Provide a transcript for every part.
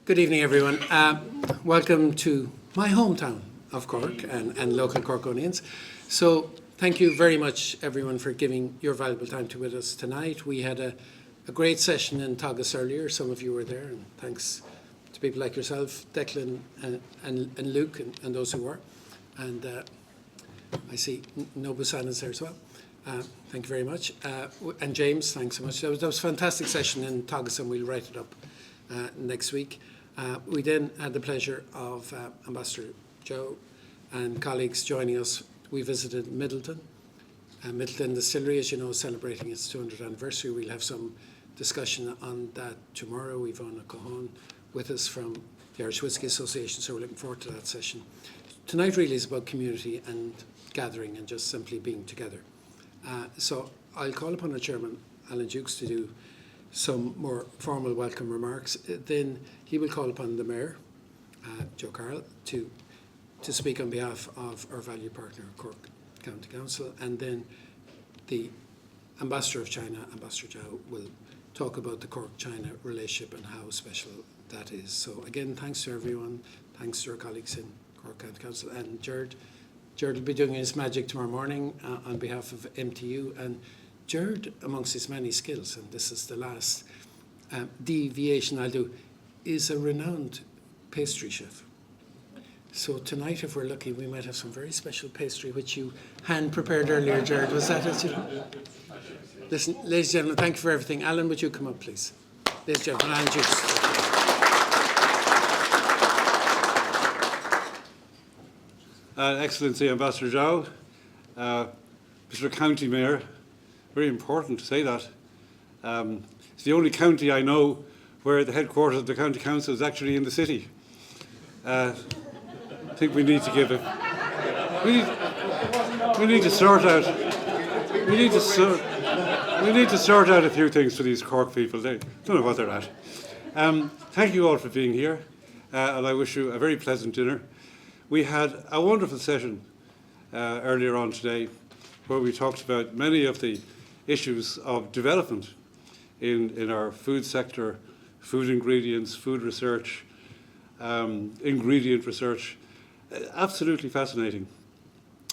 Good evening, everyone. Welcome to my hometown of Cork and local Corkonians. So thank you very much, everyone, for giving your valuable time to with us tonight. We had a great session in Tagus earlier. Some of you were there, and thanks to people like yourself, Declan and Luke, and those who were. And I see Nobusan is there as well. Thank you very much. And James, thanks so much. That was a fantastic session in Tagus, and we'll write it up next week. We then had the pleasure of Ambassador Joe and colleagues joining us. We visited Middleton. Middleton Distillery, as you know, is celebrating its 200th anniversary. We'll have some discussion on that tomorrow. We've Ivana Cohon with us from the Irish Whisky Association, so we're looking forward to that session. Tonight really is about community and gathering and just simply being together. So I'll call upon our chairman, Alan Dukes, to do some more formal welcome remarks. Then he will call upon the Mayor, Joe Carroll, to speak on behalf of our valued partner, Cork County Council. And then the Ambassador of China, Ambassador Zhao, will talk about the Cork-China relationship and how special that is. So again, thanks to everyone. Thanks to our colleagues in Cork County Council. And Jared will be doing his magic tomorrow morning on behalf of MTU. And Jared, amongst his many skills, and this is the last deviation I'll do, is a renowned pastry chef. So tonight, if we're lucky, we might have some very special pastry which you hand-prepared earlier, Jared. Was that it? Listen, ladies and gentlemen, thank you for everything. Alan, would you come up, please? Ladies and gentlemen, Alan Dukes. Excellency Ambassador Zhao, Mr. County Mayor, very important to say that. It's the only county I know where the headquarters of the County Council is actually in the city. I think we need to give it. We need to sort out. We need to sort out a few things for these Cork people. They don't know what they're at. Thank you all for being here, and I wish you a very pleasant dinner. We had a wonderful session earlier on today where we talked about many of the issues of development in our food sector, food ingredients, food research, ingredient research. Absolutely fascinating.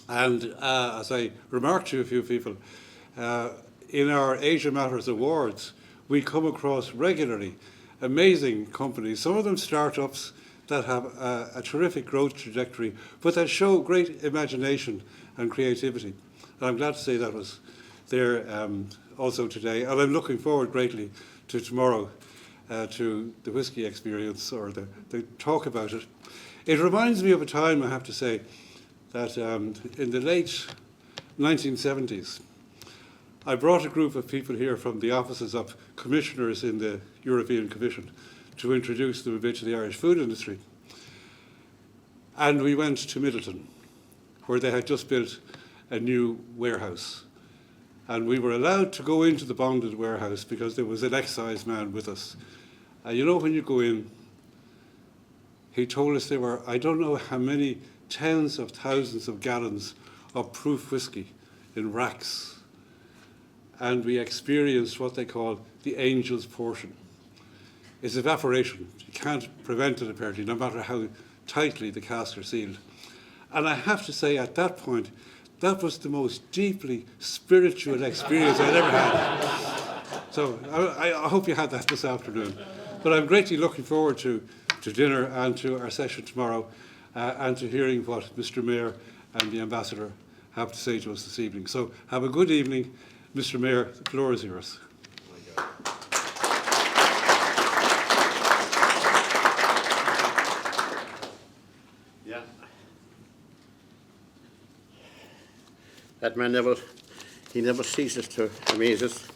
And as I remarked to a few people, in our Asia Matters Awards, we come across regularly amazing companies, some of them startups that have a terrific growth trajectory, but that show great imagination and creativity. And I'm glad to say that was there also today. And I'm looking forward greatly to tomorrow, to the whisky experience or the talk about it. It reminds me of a time, I have to say, that in the late 1970s, I brought a group of people here from the offices of commissioners in the European Commission to introduce them a bit to the Irish food industry. And we went to Middleton, where they had just built a new warehouse. And we were allowed to go into the bonded warehouse because there was an excise man with us. And you know, when you go in, he told us there were, I don't know how many tens of thousands of gallons of proof whisky in racks. And we experienced what they call the angel's portion. It's evaporation. You can't prevent it, apparently, no matter how tightly the casks are sealed. And I have to say, at that point, that was the most deeply spiritual experience I'd ever had. So I hope you had that this afternoon. But I'm greatly looking forward to dinner and to our session tomorrow and to hearing what Mr. Mayor and the Ambassador have to say to us this evening. So have a good evening. Mr. Mayor, the floor is yours. That man never ceases to amaze us.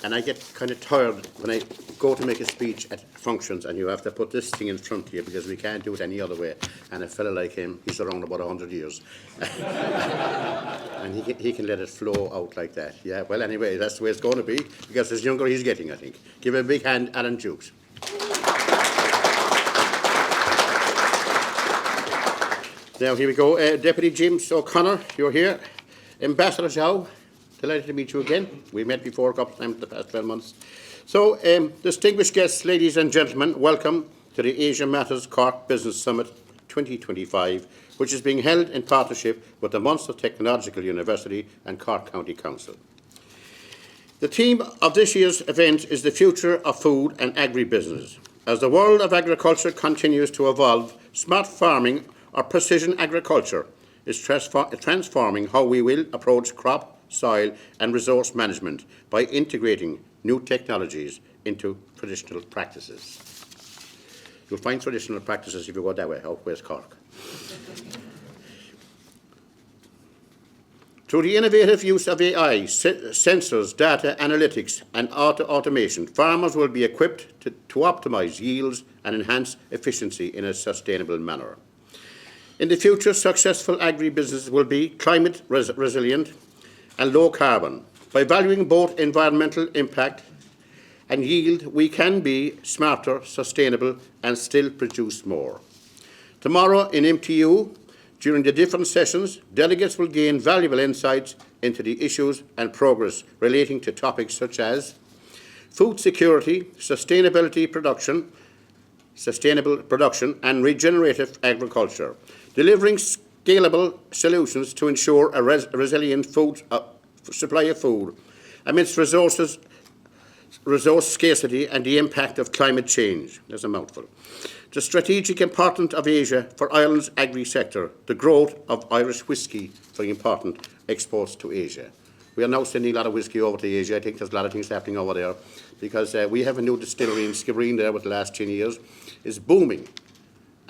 And I get kind of tired when I go to make a speech at functions and you have to put this thing in front of you because we can't do it any other way. And a fella like him, he's around about 100 years. And he can let it flow out like that. Yeah, well, anyway, that's the way it's going to be because as younger he's getting, I think. Give a big hand, Alan Dukes. Now, here we go. Deputy James O'Connor, you're here. Ambassador Zhao, delighted to meet you again. We met before a couple of times in the past 12 months. So, distinguished guests, ladies and gentlemen, welcome. to the Asia Matters Cork Business Summit 2025, which is being held in partnership with the Munster Technological University and Cork County Council. The theme of this year's event is the future of food and agribusiness. As the world of agriculture continues to evolve, smart farming or precision agriculture is transforming how we will approach crop, soil and resource management by integrating new technologies into traditional practices. You'll find traditional practices if you go that way, out West Cork. Through the innovative use of AI, sensors, data analytics and automation, farmers will be equipped to optimise yields and enhance efficiency in a sustainable manner. In the future, successful agribusiness will be climate resilient and low carbon. By valuing both environmental impact and yield, we can be smarter, sustainable and still produce more. Tomorrow in MTU, during the different sessions, delegates will gain valuable insights into the issues and progress relating to topics such as food security, sustainable production and regenerative agriculture, delivering scalable solutions to ensure a resilient supply of food amidst resource scarcity and the impact of climate change. There's a mouthful. The strategic importance of Asia for Ireland's agri-sector, the growth of Irish whisky, very important, exports to Asia. We are now sending a lot of whisky over to Asia. I think there's a lot of things happening over there because we have a new distillery in Skibbereen there with the last 10 years. It's booming.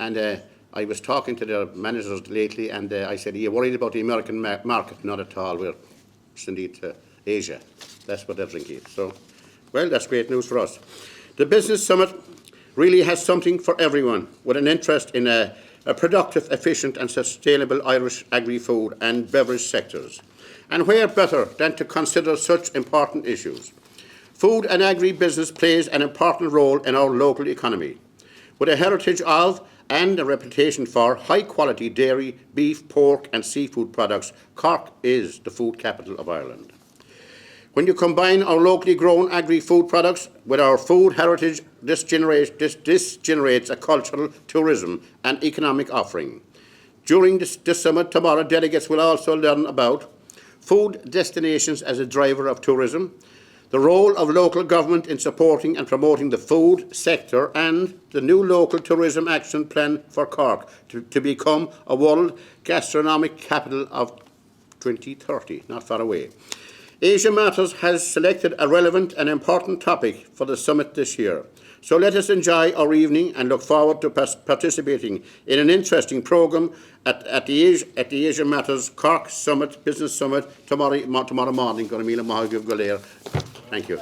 And I was talking to their managers lately and I said, are you worried about the American market? Not at all. We're indeed to Asia. That's what they're drinking. So, well, that's great news for us. The Business Summit really has something for everyone with an interest in a productive, efficient and sustainable Irish agri-food and beverage sectors. And where better than to consider such important issues? Food and agri-business plays an important role in our local economy. With a heritage of and a reputation for high-quality dairy, beef, pork and seafood products, Cork is the food capital of Ireland. When you combine our locally grown agri-food products with our food heritage, this generates a cultural, tourism and economic offering. During this summit tomorrow, delegates will also learn about food destinations as a driver of tourism, the role of local government in supporting and promoting the food sector, and the new local tourism action plan for Cork to become a world gastronomic capital of 2030, not far away. Asia Matters has selected a relevant and important topic for the summit this year. So let us enjoy our evening and look forward to participating in an interesting programme at the Asia Matters Cork Summit, Business Summit, tomorrow morning. Thank you.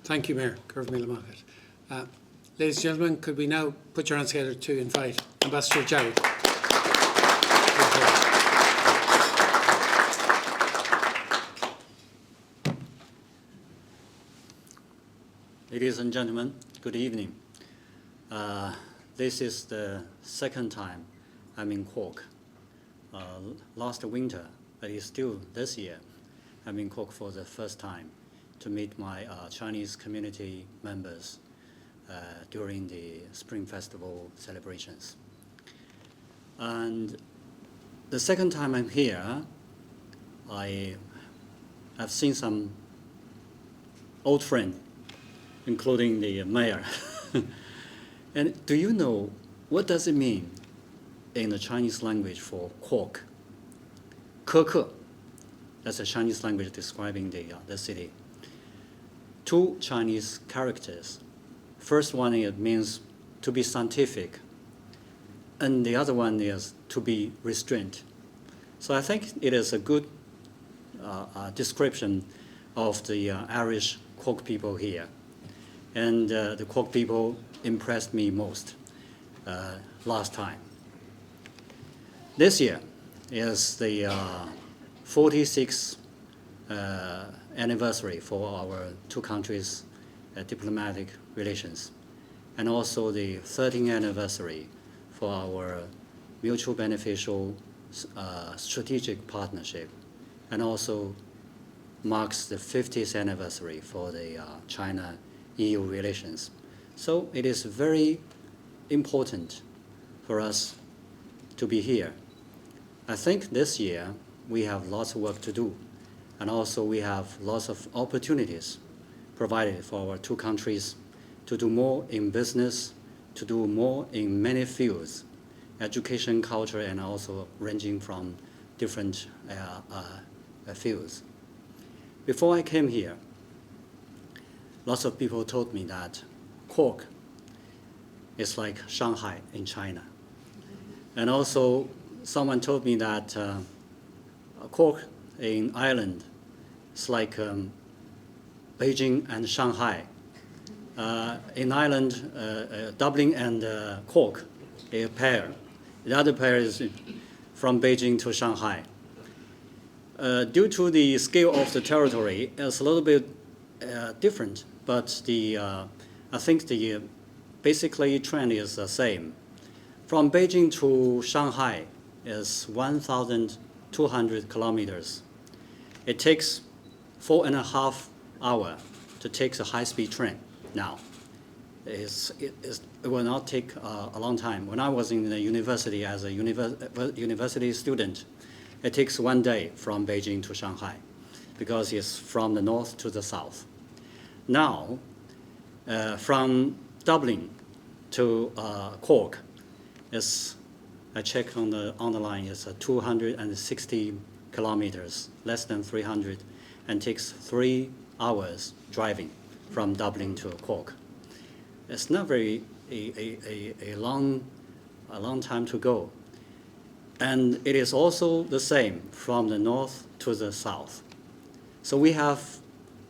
Thank you, Mayor Cormail Moffat. Ladies and gentlemen, could we now put your hands together to invite Ambassador Jarry? Ladies and gentlemen, good evening. This is the second time I'm in Cork. Last winter, but it's still this year, I'm in Cork for the first time to meet my Chinese community members during the Spring Festival celebrations. And the second time I'm here, I have seen some old friends, including the mayor. And do you know what does it mean in the Chinese language for Cork? 苛刻, that's a Chinese language describing the city. Two Chinese characters. First one it means to be scientific, and the other one is to be restrained. So I think it is a good description of the Irish Cork people here. And the Cork people impressed me most last time. This year is the 46th anniversary for our two countries' diplomatic relations, and also the 13th anniversary for our mutual beneficial strategic partnership and also marks the 50th anniversary for the China-EU relations. So it is very important for us to be here. I think this year we have lots of work to do, and also we have lots of opportunities provided for our two countries to do more in business, to do more in many fields, education, culture, and also ranging from different fields. Before I came here, lots of people told me that Cork is like Shanghai in China. And also someone told me that Cork in Ireland is like Beijing and Shanghai. In Ireland, Dublin and Cork, a pair. The other pair is from Beijing to Shanghai. Due to the scale of the territory, it's a little bit different, but I think the basically trend is the same. From Beijing to Shanghai is 1,200 kilometers. It takes 4.5 hours to take a high-speed train now. It will not take a long time. When I was in the university as a university student, it takes 1 day from Beijing to Shanghai because it's from the north to the south. Now, from Dublin to Cork, I checked on the line, it's 260 kilometers, less than 300, and takes 3 hours driving from Dublin to Cork. It's not very a long time to go. And it is also the same from the north to the south. So we have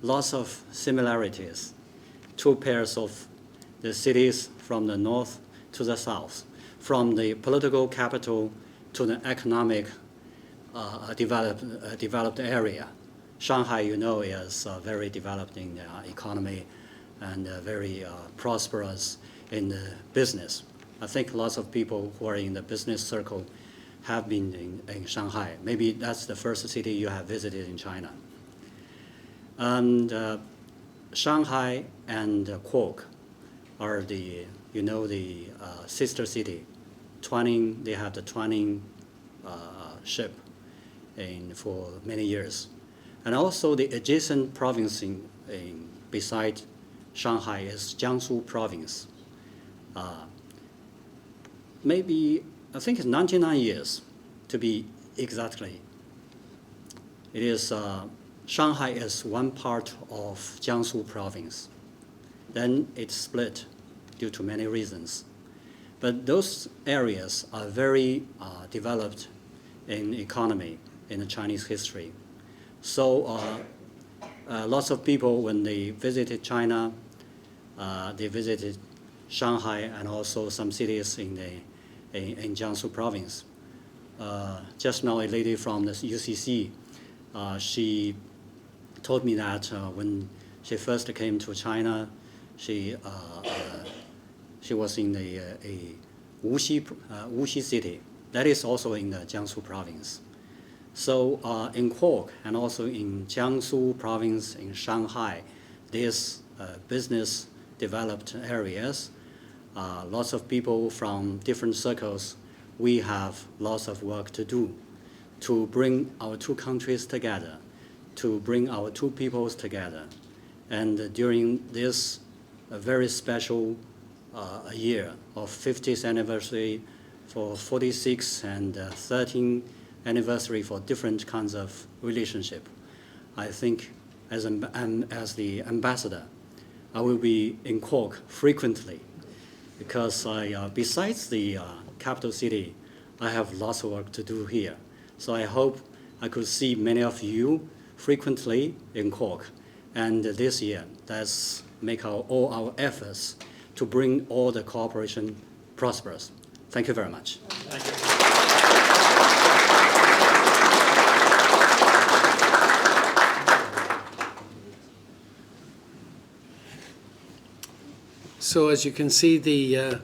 lots of similarities, two pairs of the cities from the north to the south, from the political capital to the economic developed area. Shanghai, you know, is very developed in the economy and very prosperous in the business. I think lots of people who are in the business circle have been in Shanghai. Maybe that's the first city you have visited in China. And Shanghai and Cork are the sister city. They have the Twining ship for many years. And also the adjacent province beside Shanghai is Jiangsu province. Maybe, I think it's 99 years to be exactly. It is, Shanghai is one part of Jiangsu province. Then it's split due to many reasons. But those areas are very developed in economy, in the Chinese history. So lots of people, when they visited China, they visited Shanghai and also some cities in Jiangsu province. Just now, a lady from the UCC, she told me that when she first came to China, she was in a Wuxi city. That is also in the Jiangsu province. So in Cork and also in Jiangsu province, in Shanghai, these business developed areas, lots of people from different circles, we have lots of work to do to bring our two countries together, to bring our two peoples together. And during this very special year of 50th anniversary for 46 and 13 anniversary for different kinds of relationship, I think as the ambassador, I will be in Cork frequently because besides the capital city, I have lots of work to do here. So I hope I could see many of you frequently in Cork. And this year, let's make all our efforts to bring all the cooperation prosperous. Thank you very much. Thank you. So as you can see, the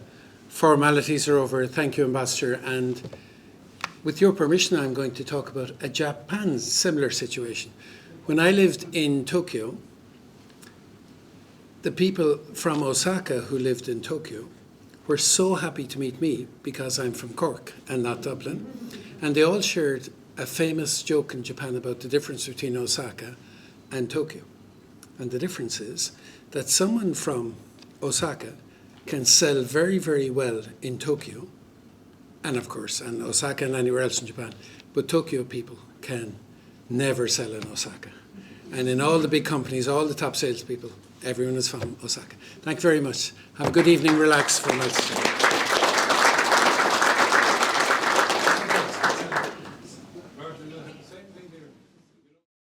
formalities are over. Thank you, Ambassador. And with your permission, I'm going to talk about a Japan similar situation. When I lived in Tokyo, the people from Osaka who lived in Tokyo were so happy to meet me because I'm from Cork and not Dublin. And they all shared a famous joke in Japan about the difference between Osaka and Tokyo. And the difference is that someone from Osaka can sell very, very well in Tokyo, and of course, and Osaka and anywhere else in Japan, but Tokyo people can never sell in Osaka. And in all the big companies, all the top salespeople, everyone is from Osaka. Thank you very much. Have a good evening, relax for a nice.